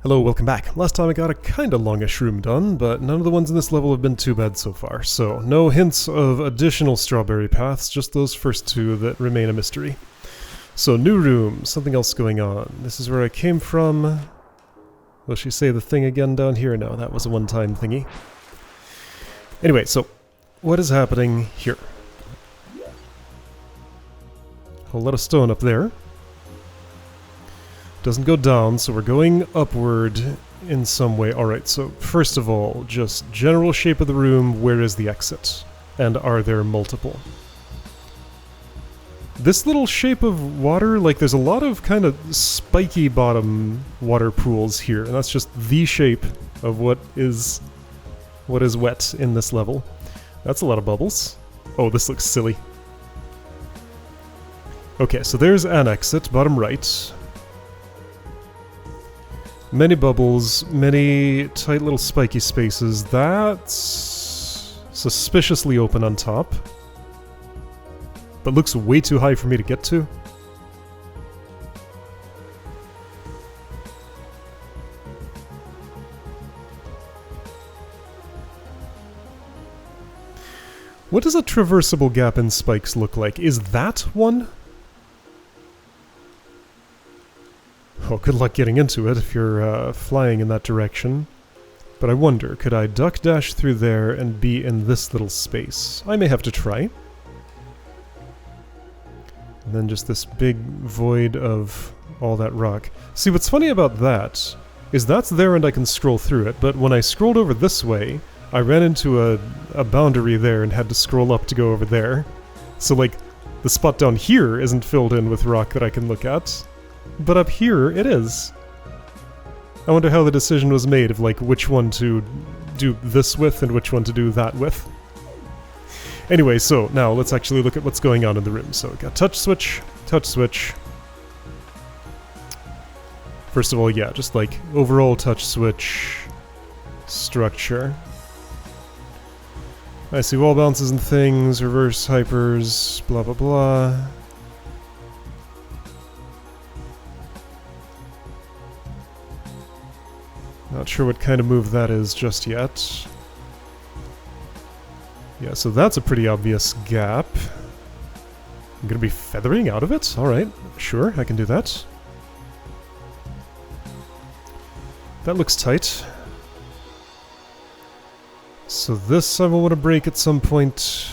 Hello, welcome back. Last time I got a kinda longish room done, but none of the ones in this level have been too bad so far, so no hints of additional strawberry paths, just those first two that remain a mystery. So, new room, something else going on. This is where I came from. Will she say the thing again down here? No, that was a one-time thingy. Anyway, so, what is happening here? A whole lot of stone up there. Doesn't go down, so we're going upward in some way. Alright, so first of all, just general shape of the room, where is the exit? And are there multiple? This little shape of water, like there's a lot of kind of spiky bottom water pools here, and that's just the shape of what is wet in this level. That's a lot of bubbles. Oh, this looks silly. Okay, so there's an exit, bottom right. Many bubbles, many tight little spiky spaces. That's suspiciously open on top, but looks way too high for me to get to. What does a traversable gap in spikes look like? Is that one? Oh, good luck getting into it if you're flying in that direction. But I wonder, could I duck dash through there and be in this little space? I may have to try. And then just this big void of all that rock. See, what's funny about that is that's there and I can scroll through it, but when I scrolled over this way, I ran into a boundary there and had to scroll up to go over there. So, like, the spot down here isn't filled in with rock that I can look at. But up here, it is. I wonder how the decision was made of, like, which one to do this with and which one to do that with. Anyway, so now let's actually look at what's going on in the room. So, we got touch switch, touch switch. First of all, yeah, just like overall touch switch structure. I see wall bounces and things, reverse hypers, blah blah blah. Not sure what kind of move that is just yet. Yeah, so that's a pretty obvious gap. I'm gonna be feathering out of it? Alright, sure, I can do that. That looks tight. So this I will want to break at some point.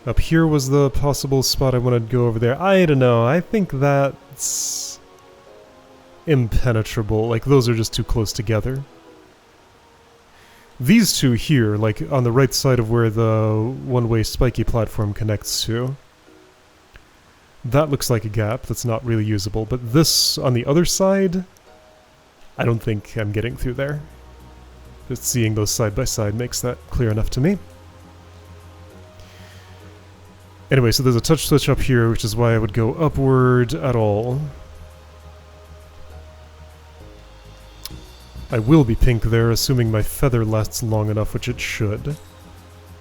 Up here was the possible spot I wanted to go over there. I don't know, I think that's impenetrable. Like, those are just too close together. These two here, like on the right side of where the one-way spiky platform connects to, that looks like a gap that's not really usable, but this on the other side, I don't think I'm getting through there. Just seeing those side by side makes that clear enough to me. Anyway, so there's a touch switch up here, which is why I would go upward at all. I will be pink there, assuming my feather lasts long enough, which it should.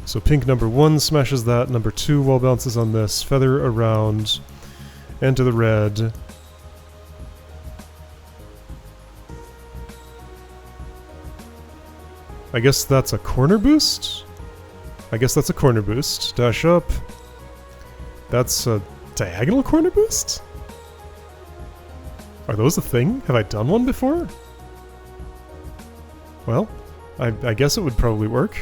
So pink number 1 smashes that, number 2 wall bounces on this, feather around, and to the red. I guess that's a corner boost? I guess that's a corner boost. Dash up. That's a diagonal corner boost? Are those a thing? Have I done one before? Well, I guess it would probably work.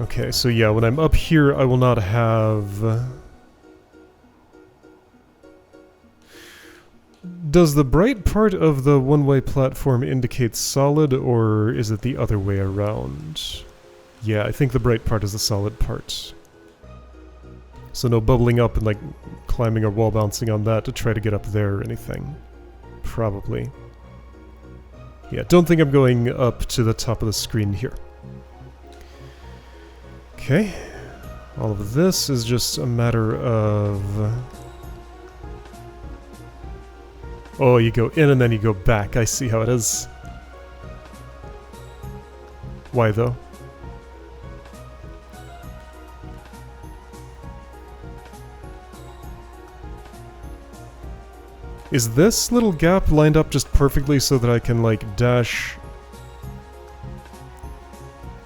Okay, so yeah, when I'm up here, I will not have... Does the bright part of the one-way platform indicate solid, or is it the other way around? Yeah, I think the bright part is the solid part. So no bubbling up and like climbing or wall bouncing on that to try to get up there or anything. Probably. Yeah, don't think I'm going up to the top of the screen here. Okay. All of this is just a matter of... Oh, you go in and then you go back. I see how it is. Why though? Is this little gap lined up just perfectly so that I can, like, dash...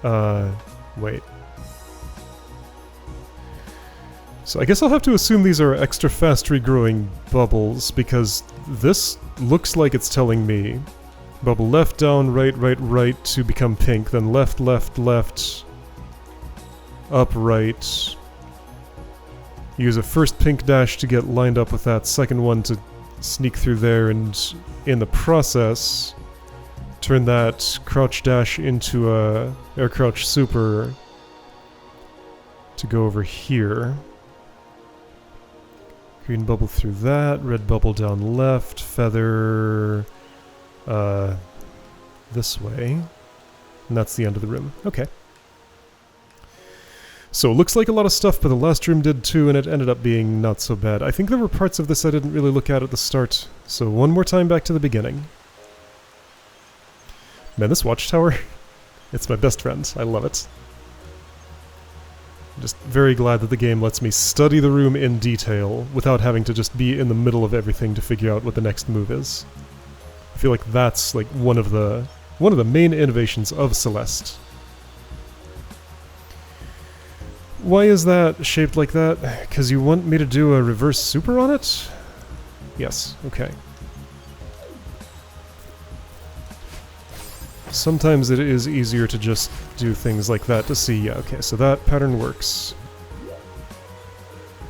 wait. So I guess I'll have to assume these are extra fast regrowing bubbles, because this looks like it's telling me bubble left, down, right, right, right to become pink, then left, left, left, up, right. Use a first pink dash to get lined up with that second one to sneak through there, and in the process turn that crouch dash into a air crouch super to go over here. Green bubble through that, red bubble down left, feather this way, and that's the end of the room. Okay. So, looks like a lot of stuff, but the last room did too, and it ended up being not so bad. I think there were parts of this I didn't really look at the start, so one more time back to the beginning. Man, this watchtower, it's my best friend. I love it. I'm just very glad that the game lets me study the room in detail without having to just be in the middle of everything to figure out what the next move is. I feel like that's like one of the main innovations of Celeste. Why is that shaped like that? Because you want me to do a reverse super on it? Yes, okay. Sometimes it is easier to just do things like that to see, yeah, okay, so that pattern works.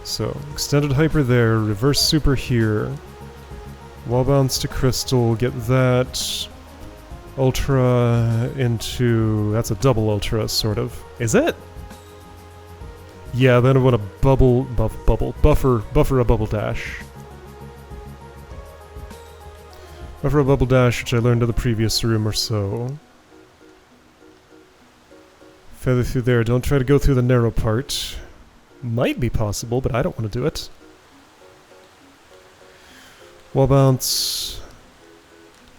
So, extended hyper there, reverse super here. Wall bounce to crystal, get that. Ultra into... that's a double ultra, sort of. Is it? Yeah, then I want to buffer a bubble dash. Buffer a bubble dash, which I learned in the previous room or so. Feather through there, don't try to go through the narrow part. Might be possible, but I don't want to do it. Wall bounce.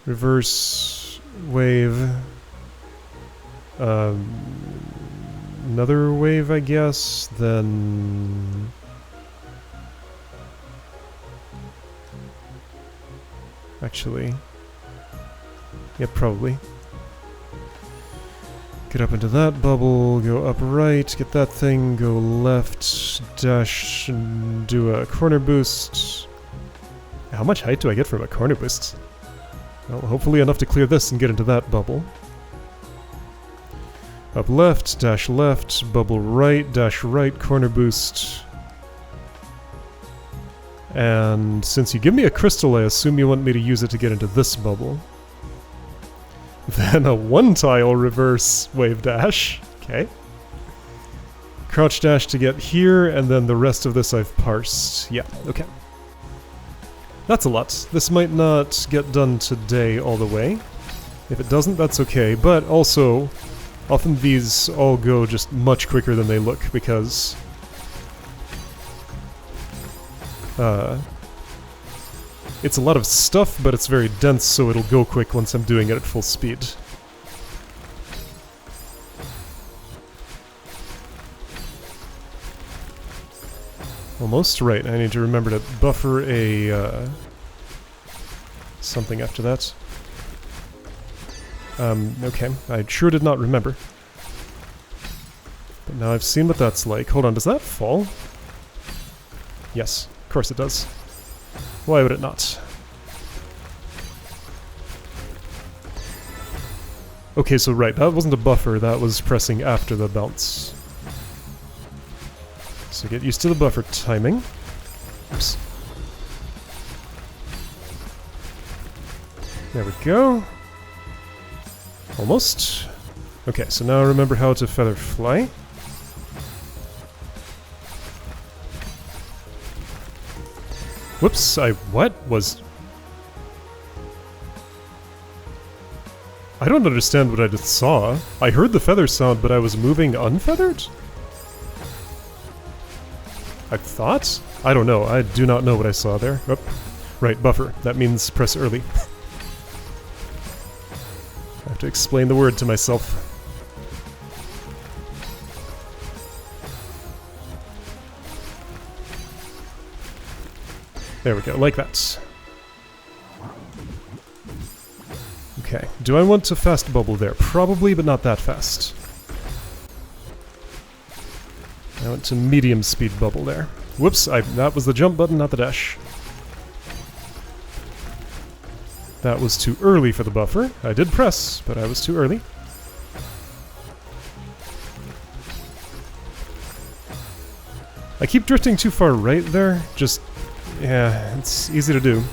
Reverse wave. Another wave, I guess, then... Actually... yeah, probably. Get up into that bubble, go up right, get that thing, go left, dash, and do a corner boost. How much height do I get from a corner boost? Well, hopefully enough to clear this and get into that bubble. Up left, bubble right, dash right, corner boost. And since you give me a crystal, I assume you want me to use it to get into this bubble. Then a one-tile reverse wave dash. Okay. Crouch dash to get here, and then the rest of this I've parsed. Yeah, okay. That's a lot. This might not get done today all the way. If it doesn't, that's okay, but also... often these all go just much quicker than they look, because... it's a lot of stuff, but it's very dense, so it'll go quick once I'm doing it at full speed. Almost right. I need to remember to buffer a, something after that. Okay. I sure did not remember. But now I've seen what that's like. Hold on, does that fall? Yes, of course it does. Why would it not? Okay, so right, that wasn't a buffer, that was pressing after the bounce. So get used to the buffer timing. Oops. There we go. Almost. Okay, so now remember how to feather fly. Whoops, what was... I don't understand what I just saw. I heard the feather sound, but I was moving unfeathered? I thought? I don't know, I do not know what I saw there. Oh, right, buffer. That means press early. I have to explain the word to myself. There we go, like that. Okay, do I want to fast bubble there? Probably, but not that fast. I went to medium speed bubble there. Whoops, that was the jump button, not the dash. That was too early for the buffer. I did press, but I was too early. I keep drifting too far right there. Just, yeah, it's easy to do.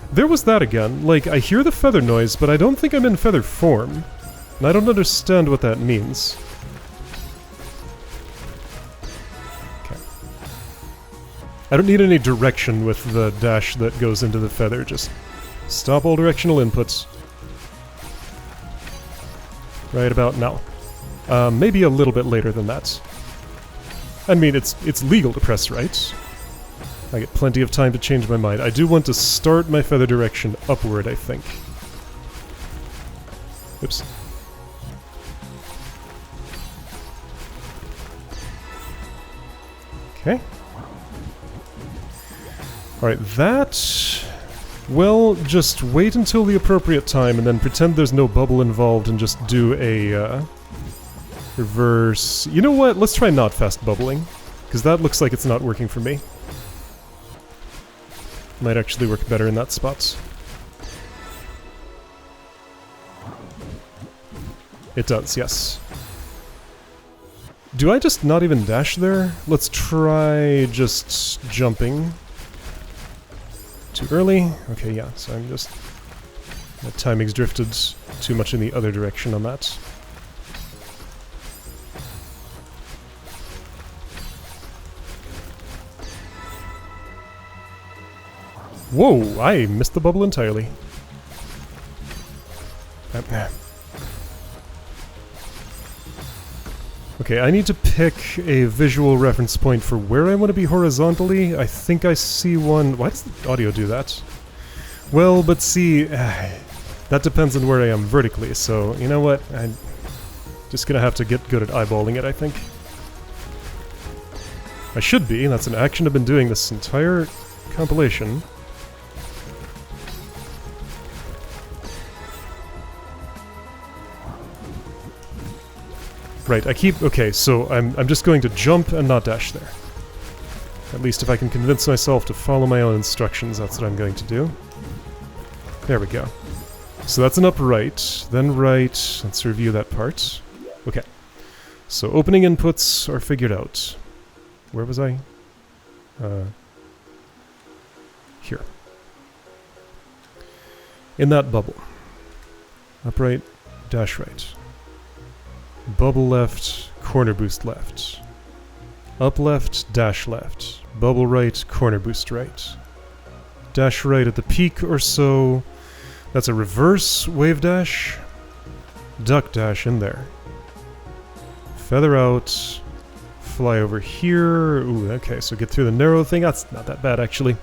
There was that again. Like, I hear the feather noise, but I don't think I'm in feather form. And I don't understand what that means. Okay. I don't need any direction with the dash that goes into the feather. Just stop all directional inputs. Right about now. Maybe a little bit later than that. I mean, it's legal to press right. I get plenty of time to change my mind. I do want to start my feather direction upward, I think. Oops. Okay. Alright, that... Well, just wait until the appropriate time and then pretend there's no bubble involved and just do a, reverse... You know what? Let's try not fast bubbling, because that looks like it's not working for me. Might actually work better in that spot. It does, yes. Do I just not even dash there? Let's try just jumping. Too early? Okay, yeah, so I'm just... My timing's drifted too much in the other direction on that. Whoa, I missed the bubble entirely. Okay, I need to pick a visual reference point for where I want to be horizontally. I think I see one... Why does the audio do that? Well, but see... that depends on where I am vertically, so you know what? I'm just gonna have to get good at eyeballing it, I think. I should be. That's an action I've been doing this entire compilation. Right, I keep... Okay, so I'm just going to jump and not dash there. At least if I can convince myself to follow my own instructions, that's what I'm going to do. There we go. So that's an upright, then right. Let's review that part. Okay. So opening inputs are figured out. Where was I? Here. In that bubble. Upright, dash right. Bubble left, corner boost left. Up left, dash left. Bubble right, corner boost right. Dash right at the peak or so. That's a reverse wave dash. Duck dash in there. Feather out. Fly over here. Ooh, okay, so get through the narrow thing. That's not that bad, actually.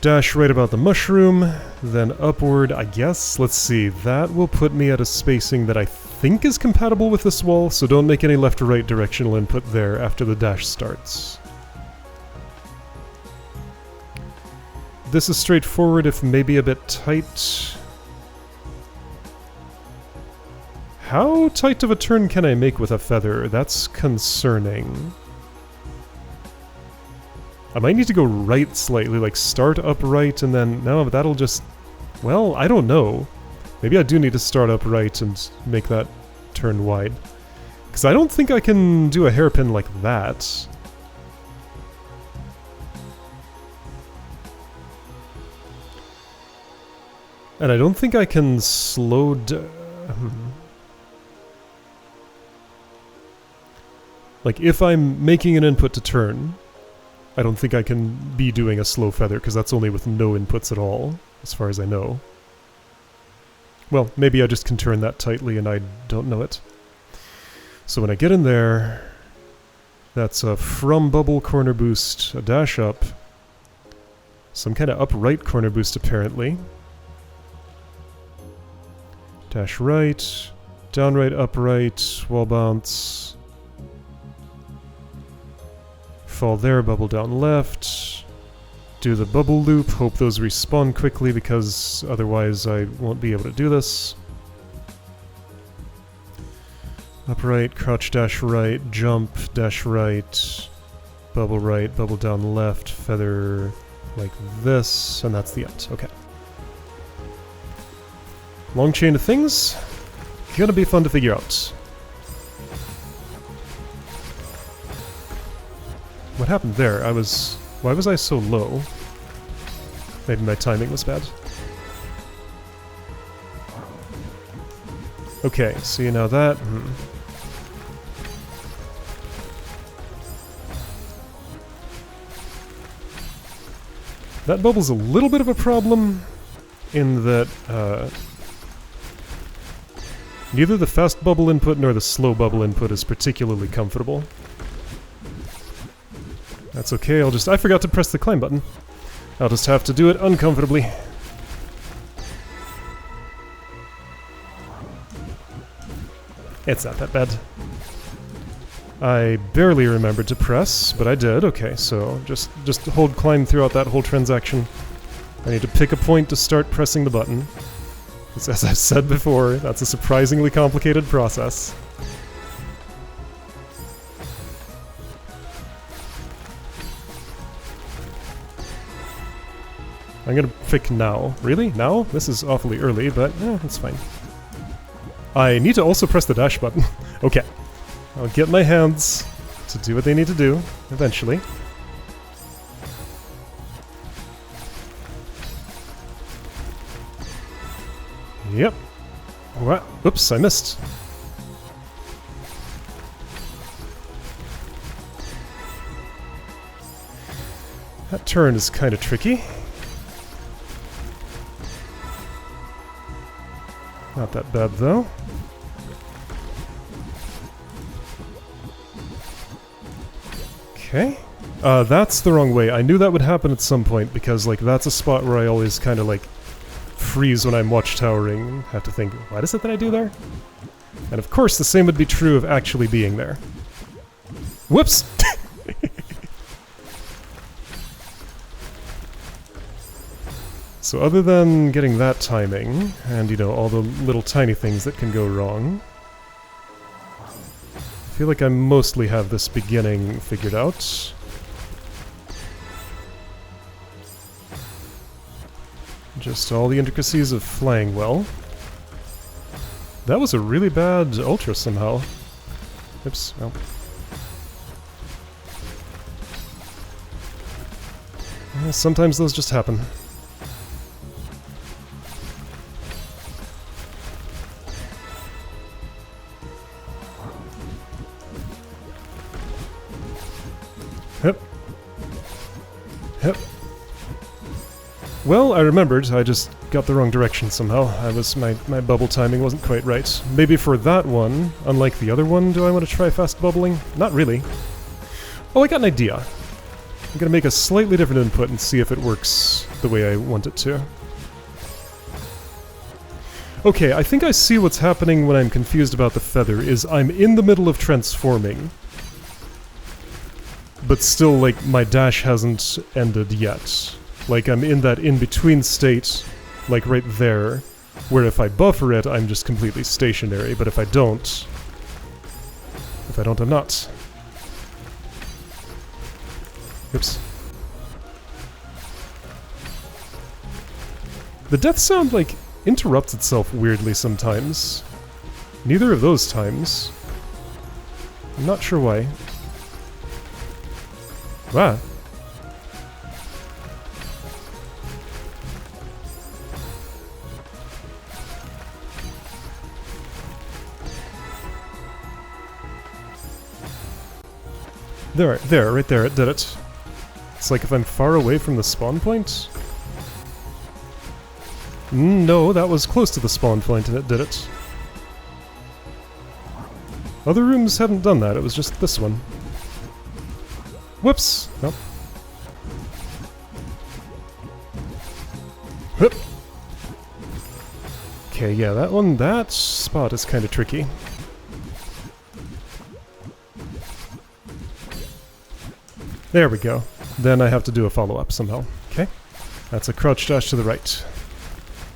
Dash right about the mushroom, then upward, I guess. Let's see, that will put me at a spacing that I think is compatible with this wall, so don't make any left or right directional input there after the dash starts. This is straightforward, if maybe a bit tight. How tight of a turn can I make with a feather? That's concerning. I might need to go right slightly, like start upright and then... No, but that'll just... Well, I don't know. Maybe I do need to start upright and make that turn wide. Because I don't think I can do a hairpin like that. And I don't think I can slow down... Like, if I'm making an input to turn... I don't think I can be doing a slow feather, because that's only with no inputs at all, as far as I know. Well, maybe I just can turn that tightly and I don't know it. So when I get in there, that's a from bubble corner boost, a dash up, some kind of upright corner boost apparently. Dash right, down right, upright, wall bounce. Fall there, bubble down left. do the bubble loop, hope those respawn quickly because otherwise I won't be able to do this. Upright, crouch, dash right, jump, dash right, bubble down left, feather like this, and that's the end. Okay. Long chain of things. Gonna be fun to figure out. What happened there? Why was I so low? Maybe my timing was bad. Okay, see now that... That bubble's a little bit of a problem in that neither the fast bubble input nor the slow bubble input is particularly comfortable. That's okay, I forgot to press the climb button. I'll just have to do it uncomfortably. It's not that bad. I barely remembered to press, but I did. Okay, so just hold climb throughout that whole transaction. I need to pick a point to start pressing the button. As I've said before, that's a surprisingly complicated process. I'm gonna pick now. Really? Now? This is awfully early, but it's fine. I need to also press the dash button. Okay. I'll get my hands to do what they need to do, eventually. Yep. What? Oops, I missed. That turn is kind of tricky. Not that bad, though. Okay. That's the wrong way. I knew that would happen at some point, because, like, that's a spot where I always kind of, like, freeze when I'm watchtowering and have to think, what is it that I do there? And of course, the same would be true of actually being there. Whoops! So other than getting that timing, and, you know, all the little tiny things that can go wrong, I feel like I mostly have this beginning figured out. Just all the intricacies of flying well. That was a really bad ultra somehow. Oops, well. Sometimes those just happen. Yep. Yep. Well, I remembered. I just got the wrong direction somehow. My bubble timing wasn't quite right. Maybe for that one, unlike the other one, do I want to try fast bubbling? Not really. Oh, I got an idea. I'm gonna make a slightly different input and see if it works the way I want it to. Okay, I think I see what's happening when I'm confused about the feather, is I'm in the middle of transforming. But still, like, my dash hasn't ended yet. Like, I'm in that in-between state, like right there, where if I buffer it, I'm just completely stationary, but if I don't, I'm not. Oops. The death sound, like, interrupts itself weirdly sometimes. Neither of those times. I'm not sure why. Wow. There, right there, it did it. It's like if I'm far away from the spawn point? No, that was close to the spawn point and it did it. Other rooms haven't done that, it was just this one. Whoops! Nope. Whoop! Okay, yeah, that spot is kind of tricky. There we go. then I have to do a follow-up somehow. Okay? That's a crouch dash to the right.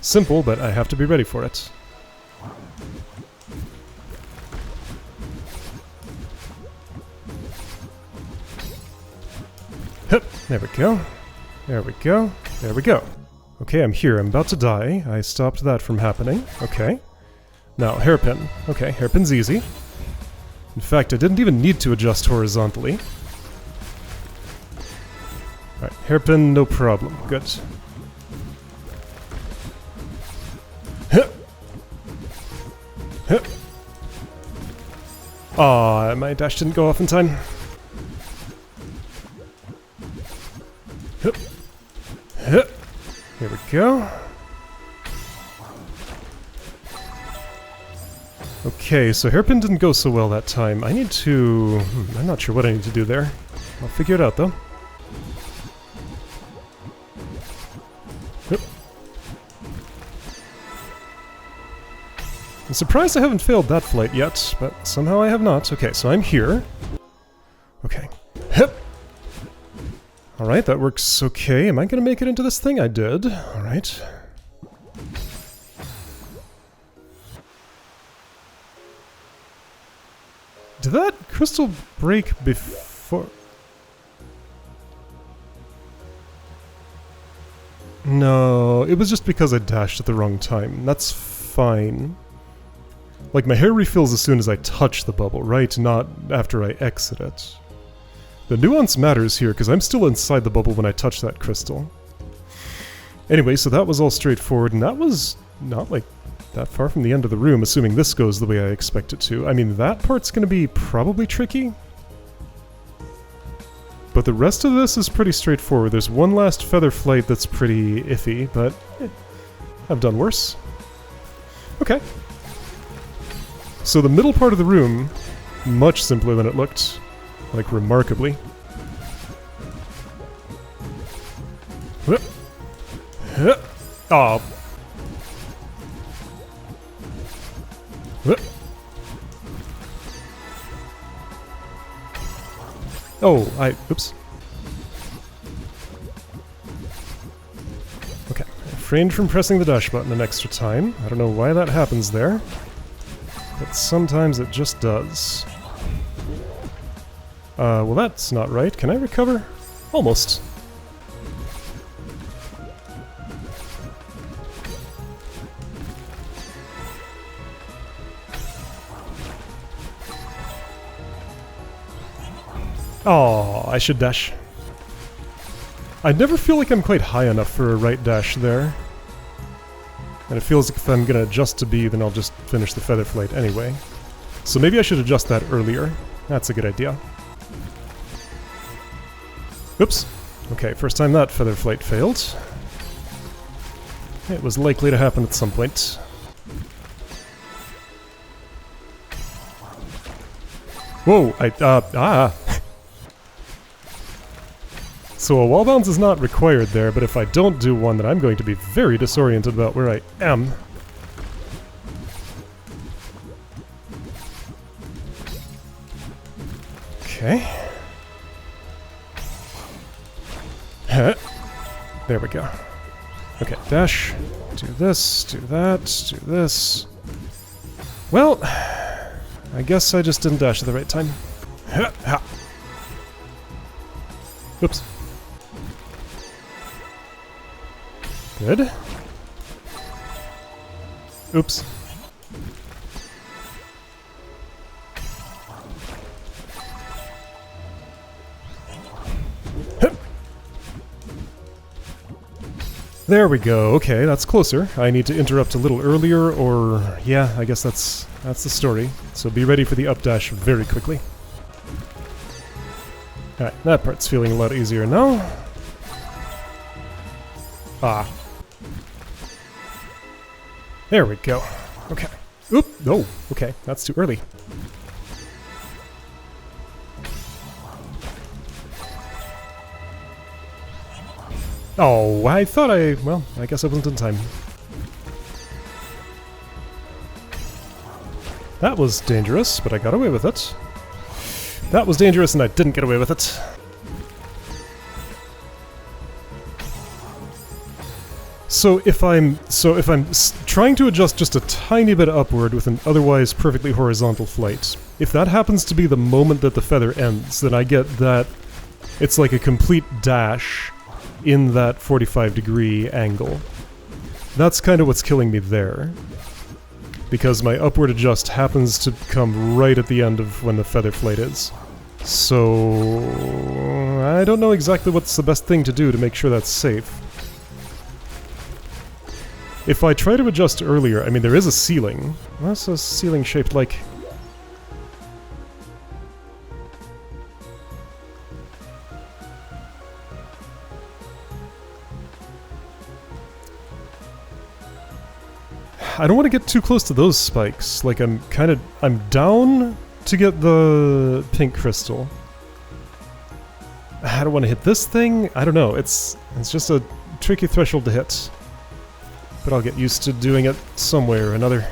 Simple, but I have to be ready for it. Hup, there we go. There we go. There we go. Okay, I'm here. I'm about to die. I stopped that from happening. Okay. Now, hairpin. Okay, hairpin's easy. In fact, I didn't even need to adjust horizontally. Alright, hairpin, no problem. Good. Aw, my dash didn't go off in time. Here we go. Okay, so hairpin didn't go so well that time. I need to... I'm not sure what I need to do there. I'll figure it out, though. Yep. I'm surprised I haven't failed that flight yet, but somehow I have not. Okay, so I'm here. Okay. Hip! Alright, that works okay. Am I gonna make it into this thing? I did. Alright. Did that crystal break before... No, it was just because I dashed at the wrong time. That's fine. Like, my hair refills as soon as I touch the bubble, right? Not after I exit it. The nuance matters here, because I'm still inside the bubble when I touch that crystal. Anyway, so that was all straightforward, and that was not, like, that far from the end of the room, assuming this goes the way I expect it to. I mean, that part's gonna be probably tricky. But the rest of this is pretty straightforward. There's one last feather flight that's pretty iffy, but I've done worse. Okay. So the middle part of the room, much simpler than it looked. Like, remarkably. Oh. Oh, oops. Okay, I refrained from pressing the dash button an extra time. I don't know why that happens there, but sometimes it just does. Well, that's not right. Can I recover? Almost. Oh, I should dash. I never feel like I'm quite high enough for a right dash there. And it feels like if I'm gonna adjust to B, then I'll just finish the feather flight anyway. So maybe I should adjust that earlier. That's a good idea. Oops. Okay, first time that feather flight failed. It was likely to happen at some point. Whoa, So a wall bounce is not required there, but if I don't do one, then I'm going to be very disoriented about where I am. Okay. There we go. Okay, dash. Do this, do that, do this. Well, I guess I just didn't dash at the right time. Oops. Good. Oops. There we go. Okay, that's closer. I need to interrupt a little earlier, or... yeah, I guess that's the story. So be ready for the updash very quickly. Alright, that part's feeling a lot easier now. Ah. There we go. Okay. Oop! No! Okay, that's too early. Oh, I thought well, I guess I wasn't in time. That was dangerous, but I got away with it. That was dangerous and I didn't get away with it. So if I'm trying to adjust just a tiny bit upward with an otherwise perfectly horizontal flight, if that happens to be the moment that the feather ends, then I get that it's like a complete dash in that 45-degree angle. That's kind of what's killing me there. Because my upward adjust happens to come right at the end of when the feather flight is. So I don't know exactly what's the best thing to do to make sure that's safe. If I try to adjust earlier, I mean, there is a ceiling. What's a ceiling shaped like? I don't want to get too close to those spikes. Like, I'm down to get the pink crystal. I don't want to hit this thing. I don't know. It's just a tricky threshold to hit. But I'll get used to doing it some way or another.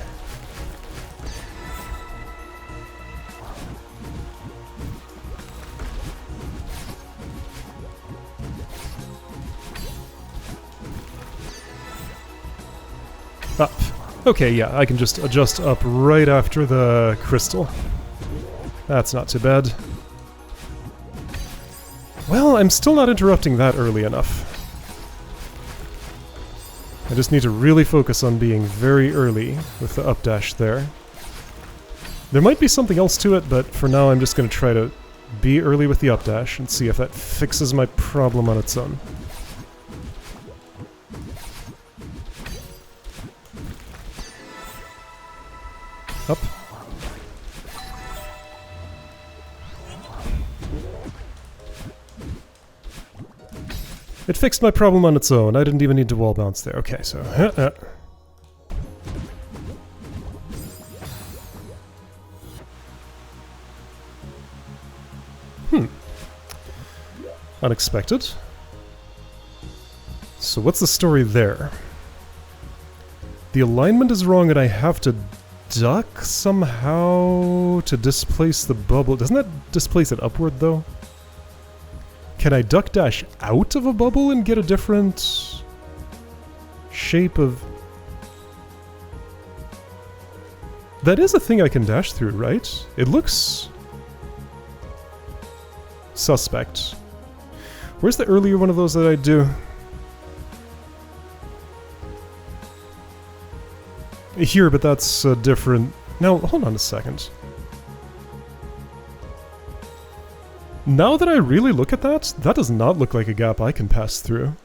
Up. Okay, yeah, I can just adjust up right after the crystal. That's not too bad. Well, I'm still not interrupting that early enough. I just need to really focus on being very early with the updash there. There might be something else to it, but for now I'm just going to try to be early with the updash and see if that fixes my problem on its own. Up. It fixed my problem on its own. I didn't even need to wall bounce there. Okay, so... Unexpected. So what's the story there? The alignment is wrong and I have to duck somehow to displace the bubble. Doesn't that displace it upward, though? Can I duck dash out of a bubble and get a different shape of... That is a thing I can dash through, right? It looks... suspect. Where's the earlier one of those that I do? Here, but that's a different... Now, hold on a second. Now that I really look at that, that does not look like a gap I can pass through.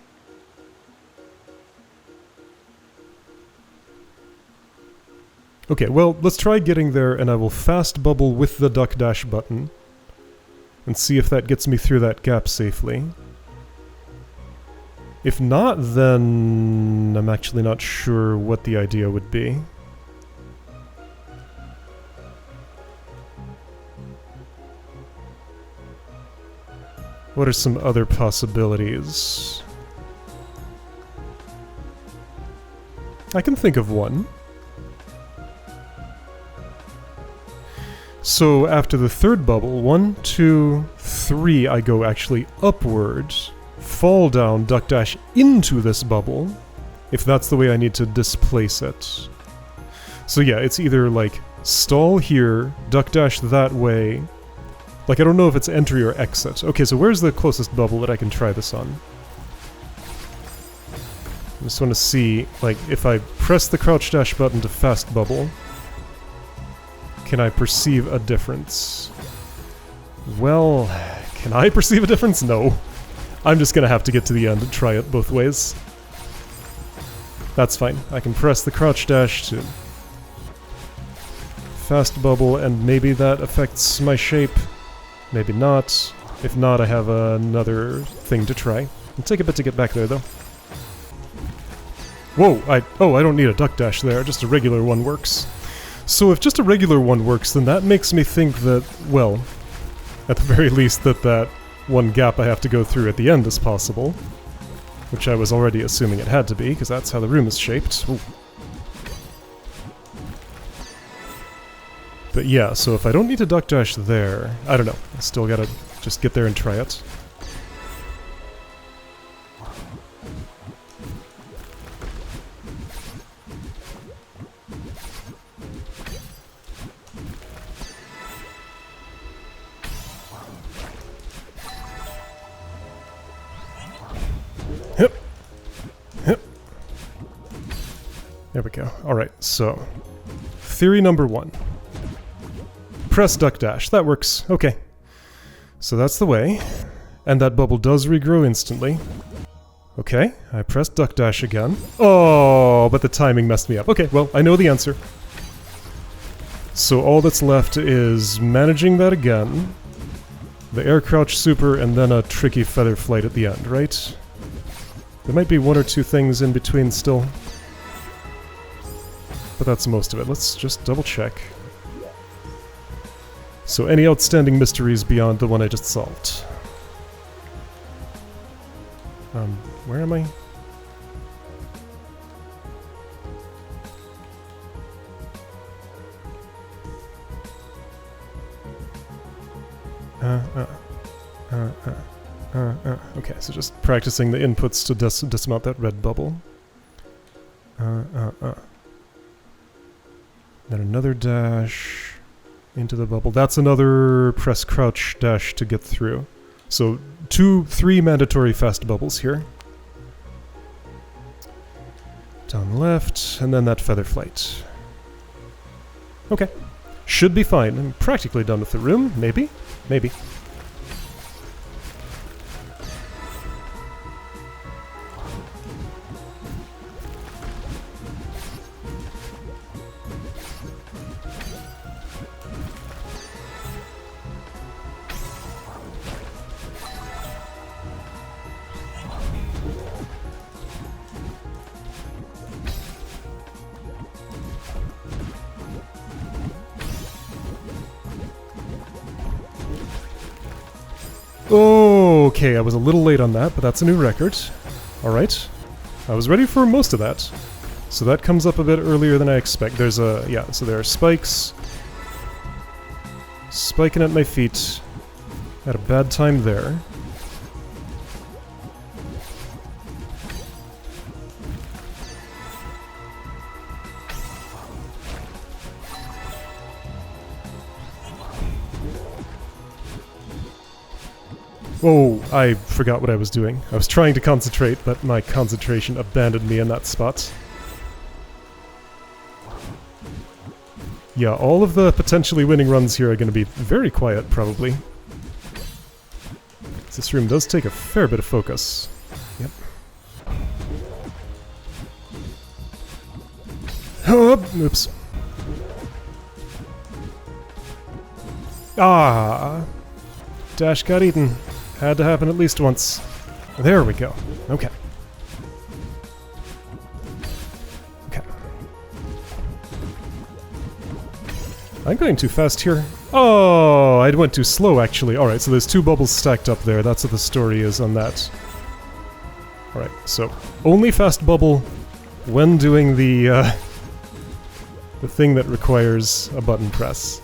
Okay, well, let's try getting there, and I will fast bubble with the duck dash button. And see if that gets me through that gap safely. If not, then I'm actually not sure what the idea would be. What are some other possibilities? I can think of one. So after the third bubble, 1, 2, 3, I go actually upward, fall down, duck dash into this bubble, if that's the way I need to displace it. So yeah, it's either like stall here, duck dash that way. Like, I don't know if it's entry or exit. Okay, so where's the closest bubble that I can try this on? I just want to see, like, if I press the crouch dash button to fast bubble, can I perceive a difference? Well, can I perceive a difference? No. I'm just gonna have to get to the end and try it both ways. That's fine. I can press the crouch dash to fast bubble, and maybe that affects my shape. Maybe not. If not, I have another thing to try. It'll take a bit to get back there, though. Whoa! I don't need a duck dash there, just a regular one works. So if just a regular one works, then that makes me think that, well, at the very least that one gap I have to go through at the end is possible. Which I was already assuming it had to be, because that's how the room is shaped. Ooh. But yeah, so if I don't need to duck dash there, I don't know. I still gotta just get there and try it. There we go. Alright, so theory number 1. Press duck dash. That works. Okay. So that's the way. And that bubble does regrow instantly. Okay, I pressed duck dash again. Oh, but the timing messed me up. Okay, well, I know the answer. So all that's left is managing that again, the air crouch super, and then a tricky feather flight at the end, right? There might be 1 or 2 things in between still. But that's most of it. Let's just double check. So any outstanding mysteries beyond the one I just solved? Where am I? Okay, so just practicing the inputs to dismount that red bubble. Then another dash into the bubble. That's another press crouch dash to get through. So 3 mandatory fast bubbles here. Down left, and then that feather flight. Okay. Should be fine. I'm practically done with the room. Maybe? Maybe. Okay, I was a little late on that, but that's a new record. Alright. I was ready for most of that. So that comes up a bit earlier than I expect. There's a... yeah, so there are spikes. Spiking at my feet. Had a bad time there. Oh, I forgot what I was doing. I was trying to concentrate, but my concentration abandoned me in that spot. Yeah, all of the potentially winning runs here are going to be very quiet, probably. This room does take a fair bit of focus. Yep. Oh, oops. Ah! Dash got eaten. Had to happen at least once. There we go. Okay. Okay. I'm going too fast here. Oh, I went too slow, actually. Alright, so there's 2 bubbles stacked up there. That's what the story is on that. Alright, so only fast bubble when doing the thing that requires a button press.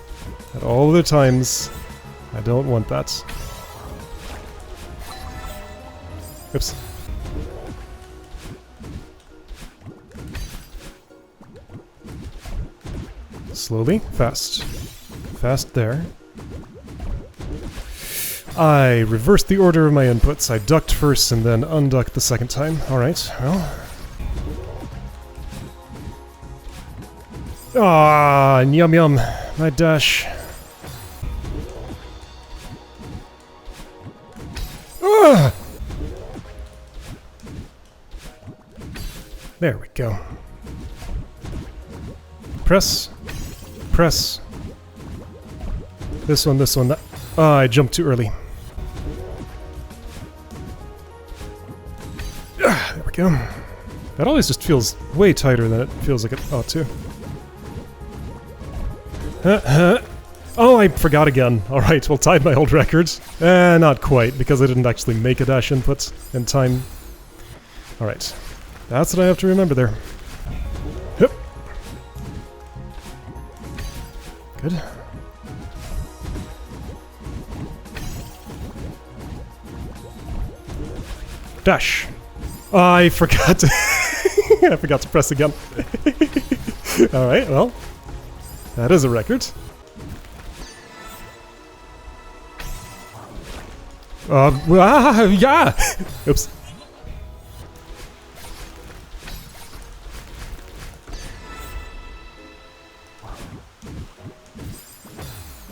At all other times, I don't want that. Oops. Slowly, fast. Fast there. I reversed the order of my inputs. I ducked first and then unducked the second time. Alright, well. Ah, yum yum. My dash. Ah! There we go. Press. Press. This one, that. Ah, I jumped too early. Ah, there we go. That always just feels way tighter than it feels like it ought to. Oh, I forgot again. Alright, well, tied my old record. Not quite, because I didn't actually make a dash input in time. Alright. That's what I have to remember there. Yep. Good. Dash. I forgot to... I forgot to press again. Alright, well. That is a record. Yeah! Oops.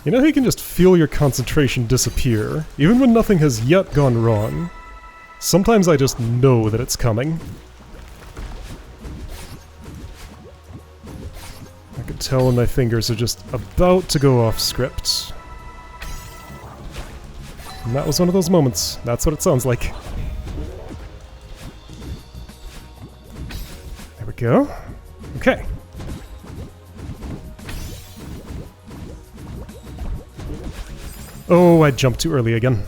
You know how you can just feel your concentration disappear, even when nothing has yet gone wrong? Sometimes I just know that it's coming. I can tell when my fingers are just about to go off script. And that was one of those moments. That's what it sounds like. There we go. Okay. Oh, I jumped too early again.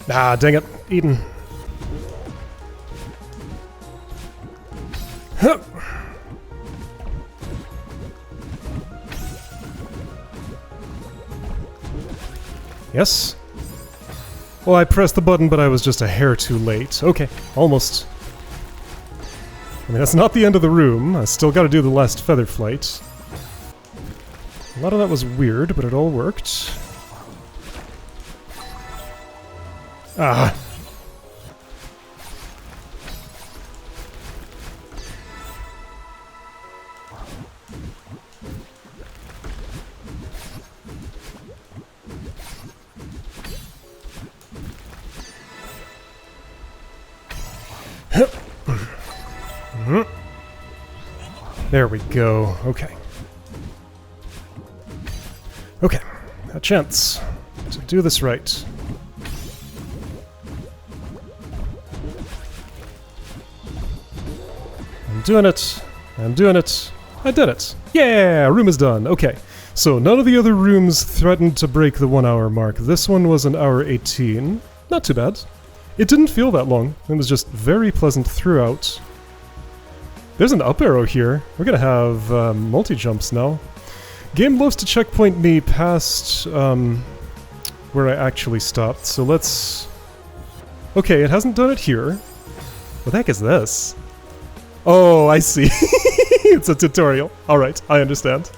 Ah, dang it. Eden. Huh. Yes? Well, I pressed the button, but I was just a hair too late. Okay, almost. I mean, that's not the end of the room. I still gotta do the last feather flight. A lot of that was weird, but it all worked. Ah. There we go. Okay. Okay. A chance to do this right. I'm doing it. I'm doing it. I did it. Yeah! Room is done. Okay. So none of the other rooms threatened to break the 1 hour mark. This one was an hour 18. Not too bad. It didn't feel that long. It was just very pleasant throughout. There's an up arrow here. We're gonna have multi-jumps now. Game loves to checkpoint me past where I actually stopped, so let's... Okay, it hasn't done it here. What the heck is this? Oh, I see. It's a tutorial. Alright, I understand.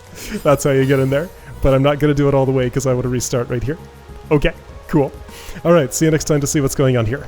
That's how you get in there. But I'm not gonna do it all the way because I want to restart right here. Okay, cool. Alright, see you next time to see what's going on here.